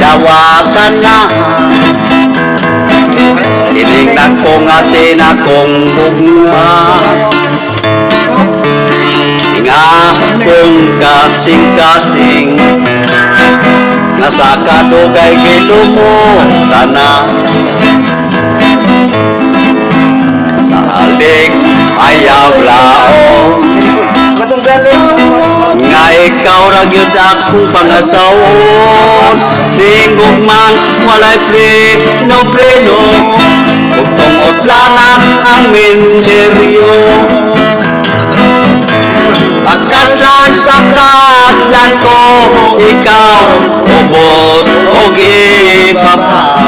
lawakan na. Tinignan ko nga sinakong bunga, nga kong kasing-kasing, nga sa kadugay kilumutan na. Sa halik ayaw laon, nga ikaw ragyod akong pangasawon. Lingog man walay preno-preno, ug tungod lang ang minderyo. Pagkaslan ko ikaw, ubos og ibabaw.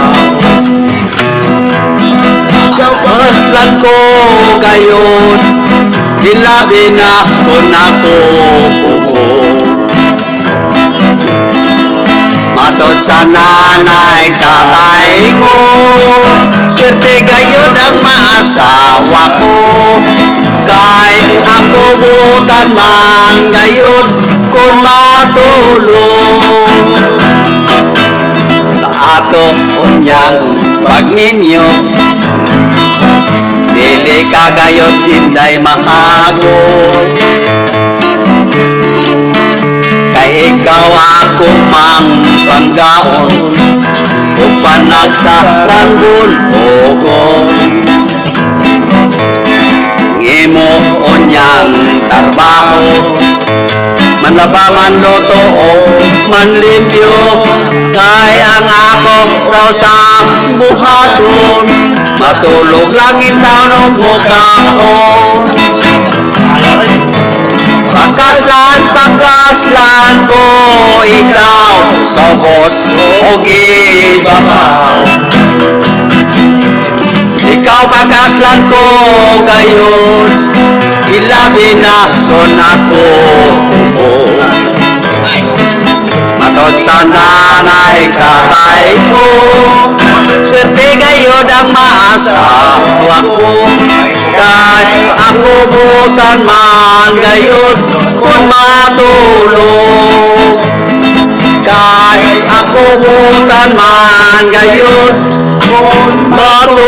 Pagkaslan ko gayon, hilabi na kung ako matod sa nanay tatay ko, swerte gayon ang maasawa ko. Kahit ako butan man gayon kung matulong sa ato unyang pagninyo, dili ka gayon tinday makagod. Kay ikaw ako mang panggaon, upan nagsaranggon ogon. Ngimo onyang trabaho, manlaba man loto o manlimpyo. Kay ang ako raw sa buhaton, matulog langit taon o mukhaon. Pagkaslan ko ikaw, sobos o ibabaw. Ikaw pagkaslan ko gayon, ilabi na kon ako. Matod sa nanay tatay ko, swerte gayon ang maasawa ko. Kahit ako butan man gayon kung matulog, kahit ako butan man gayon kung matulog.